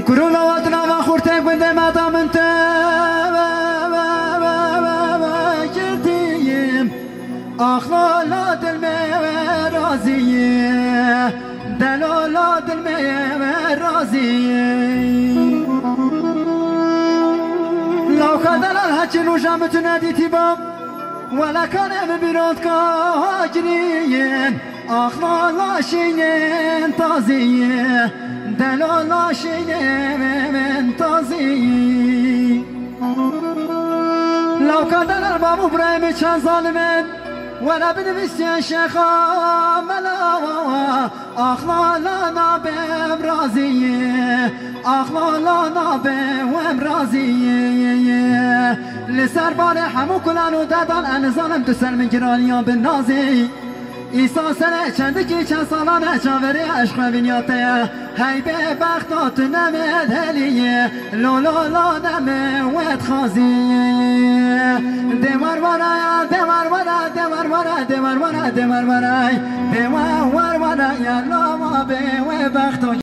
كرولا وطنا ما خورتك بنده ما دامنت جرديم أخلالا دلمي رازيه دلالا دلمي رازيه لو كدل الهجن وجامت نادي تبام ولا كان ببيروت كاجرين أخلالا شينين تازيه دلالا شينين تازيه لو كدل الباب إبراهيم كان ظالمين ولا بنفسي شيخا ملاوا أخلالا نابم رازيه أخلالا نابم رازيه لسر بار حمو كلانو دادان أنا ظالم تسر من جرانيا بالنازي إيسا سنة چندکی چند سالانه چاوری عشق بینیاته هی به بختات نمید هلیه لولالا نمید خازیه دیمار ورایا دیمار ورا دیمار ورا دیمار ورا دیمار ورای دیمار ورا یا لاما به بختو